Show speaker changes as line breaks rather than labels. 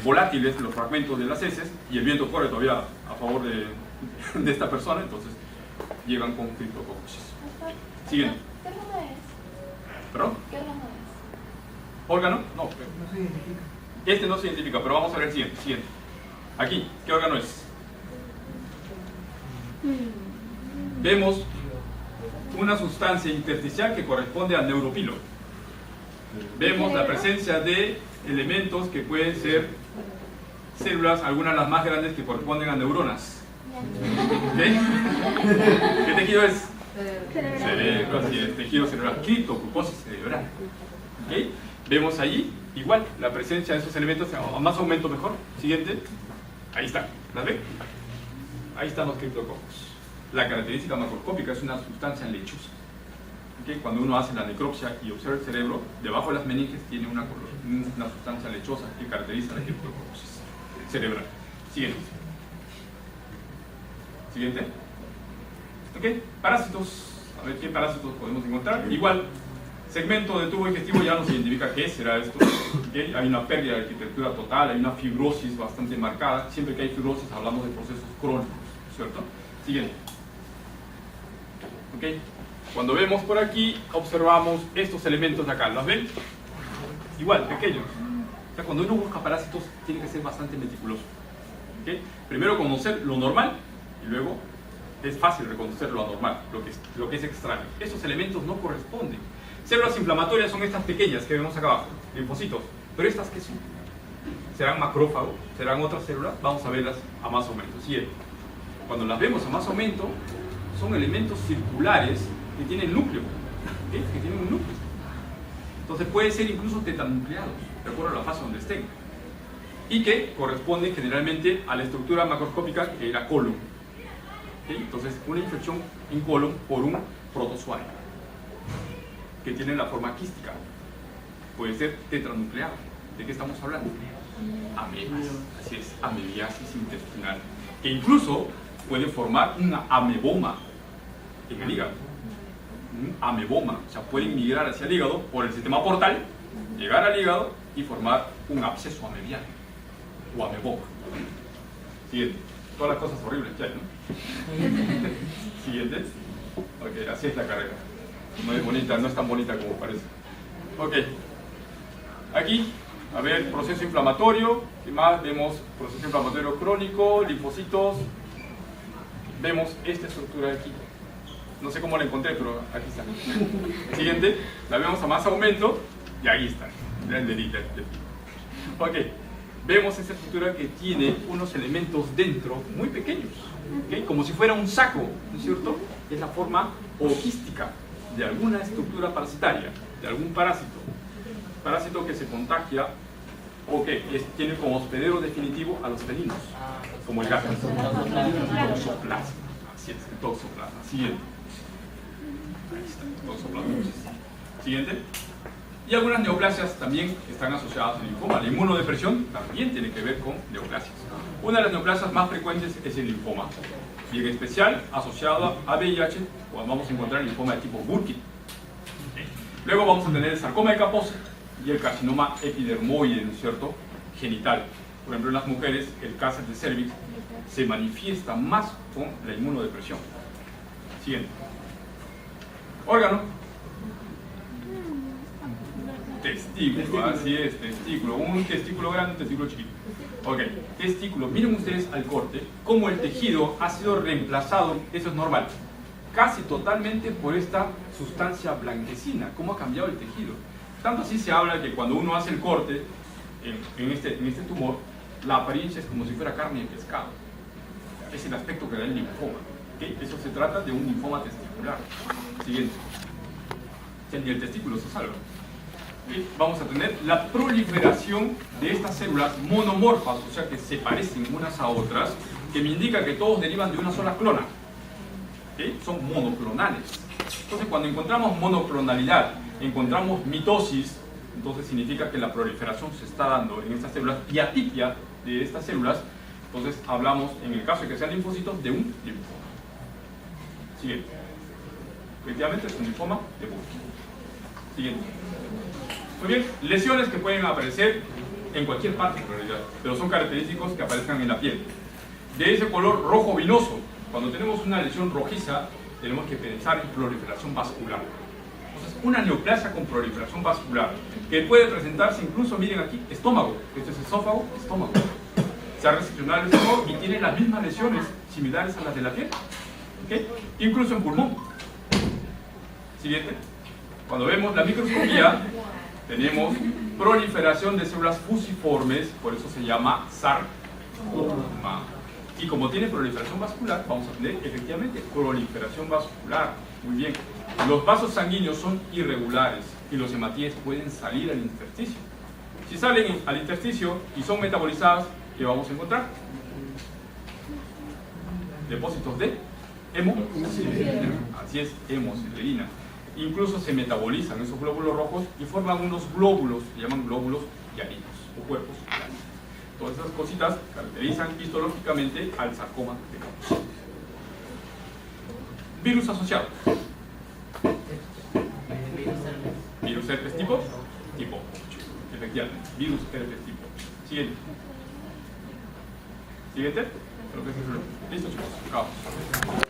volátiles los fragmentos de las heces y el viento corre todavía a favor de esta persona, entonces llegan con criptococcus. Siguiente.
¿Qué órgano es?
¿Perdón?
¿Qué órgano es?
¿Órgano? No.
No se identifica.
Este no se identifica, pero vamos a ver el siguiente. Siguiente. Aquí, ¿qué órgano es? Vemos una sustancia intersticial que corresponde al neuropilo. Vemos la presencia de elementos que pueden ser células, algunas las más grandes que corresponden a neuronas. ¿Qué? ¿Qué tejido es? Cerebro, así es, tejido cerebral, criptoglucosis cerebral. ¿Okay? Vemos allí, igual, la presencia de esos elementos, a más aumento mejor. Siguiente. Ahí está, ¿las ven? Ahí están los criptococos. La característica macroscópica es una sustancia lechosa. ¿Okay? Cuando uno hace la necropsia y observa el cerebro, debajo de las meninges tiene una sustancia lechosa que caracteriza la criptococosis cerebral. Siguiente. Siguiente. ¿Ok? Parásitos. A ver qué parásitos podemos encontrar. Igual, segmento de tubo digestivo ya nos identifica qué será esto. ¿Okay? Hay una pérdida de arquitectura total, hay una fibrosis bastante marcada. Siempre que hay fibrosis hablamos de procesos crónicos, ¿cierto? Siguiente. ¿Ok? Cuando vemos por aquí, observamos estos elementos de acá. ¿Los ven? Igual, pequeños. O sea, cuando uno busca parásitos, tiene que ser bastante meticuloso. ¿Ok? Primero conocer lo normal y luego es fácil reconocer lo anormal, lo que es extraño. Esos elementos no corresponden. Células inflamatorias son estas pequeñas que vemos acá abajo, linfocitos. Pero estas, ¿qué son? ¿Serán macrófagos? ¿Serán otras células? Vamos a verlas a más aumento. Siguiente. Cuando las vemos a más aumento, son elementos circulares que tienen núcleo. ¿Okay? Que tienen un núcleo. Entonces puede ser incluso tetanucleados, de acuerdo a la fase donde estén. Y que corresponden generalmente a la estructura macroscópica que era colon. ¿Okay? Entonces, una infección en colon por un protozoario que tiene la forma quística. Puede ser tetranucleado. ¿De qué estamos hablando? Amebas. Así es, amebiasis intestinal. Que incluso puede formar una ameboma en el hígado. Un ameboma. O sea, pueden migrar hacia el hígado por el sistema portal, llegar al hígado y formar un absceso amebiano o ameboma. Siguiente. Todas las cosas horribles que hay, ¿no? Siguiente. Ok, así es la carrera. No es bonita, no es tan bonita como parece. Ok. Aquí, a ver, proceso inflamatorio. ¿Qué más? Vemos proceso inflamatorio crónico, linfocitos. Vemos esta estructura de aquí. No sé cómo la encontré, pero aquí está. Siguiente. La vemos a más aumento. Y ahí está. El dedito. Ok. Vemos esta estructura que tiene unos elementos dentro muy pequeños, ¿okay? Como si fuera un saco, ¿no es cierto? Es la forma ooquística de alguna estructura parasitaria, de algún parásito que se contagia o que tiene como hospedero definitivo a los felinos, como el gato. Toxoplasma, así es, el toxoplasma. Siguiente. Ahí está, el toxoplasma. Siguiente. Y algunas neoplasias también están asociadas al linfoma. La inmunodepresión también tiene que ver con neoplasias. Una de las neoplasias más frecuentes es el linfoma, y en especial asociado a VIH, cuando vamos a encontrar el linfoma de tipo Burkitt. Luego vamos a tener el sarcoma de Kaposi y el carcinoma epidermoide, ¿no es cierto?, genital. Por ejemplo, en las mujeres, el cáncer de cervix se manifiesta más con la inmunodepresión. Siguiente. Órgano. Testículo, así es, testículo. Un testículo grande, un testículo chiquito. Ok, testículo. Miren ustedes al corte, cómo el tejido ha sido reemplazado, eso es normal, casi totalmente por esta sustancia blanquecina. ¿Cómo ha cambiado el tejido? Tanto así se habla que cuando uno hace el corte en este tumor, la apariencia es como si fuera carne de pescado. Es el aspecto que da el linfoma. ¿Okay? Eso se trata de un linfoma testicular. Siguiente. Ni el testículo se salva. Vamos a tener la proliferación de estas células monomorfas, o sea que se parecen unas a otras, que me indica que todos derivan de una sola clona. ¿Okay? Son monoclonales. Entonces, cuando encontramos monoclonalidad, encontramos mitosis, entonces significa que la proliferación se está dando en estas células, y atipia de estas células, entonces hablamos, en el caso de que sean linfocitos, de un linfoma. Siguiente. Efectivamente es un linfoma de Burkitt. Siguiente. Muy bien, lesiones que pueden aparecer en cualquier parte en realidad, pero son característicos que aparezcan en la piel. De ese color rojo vinoso, cuando tenemos una lesión rojiza, tenemos que pensar en proliferación vascular. Entonces, una neoplasia con proliferación vascular, que puede presentarse incluso, miren aquí, estómago. Este es esófago, estómago. Se ha recepcionado el estómago y tiene las mismas lesiones similares a las de la piel. ¿Okay? Incluso en pulmón. Siguiente. Cuando vemos la microscopía, tenemos proliferación de células fusiformes, por eso se llama sarcoma. Y como tiene proliferación vascular, vamos a tener efectivamente proliferación vascular. Muy bien. Los vasos sanguíneos son irregulares y los hematíes pueden salir al intersticio. Si salen al intersticio y son metabolizadas, ¿qué vamos a encontrar? Depósitos de hemosiderina. Así es, hemosiderina. Incluso se metabolizan esos glóbulos rojos y forman unos glóbulos, se llaman glóbulos llaninos o cuerpos llaninos. Todas esas cositas caracterizan histológicamente al sarcoma de Kaposi. Virus asociado. Virus herpes tipo 8. Efectivamente, virus herpes tipo 8. Siguiente. Siguiente. Listo, chicos. Acabamos.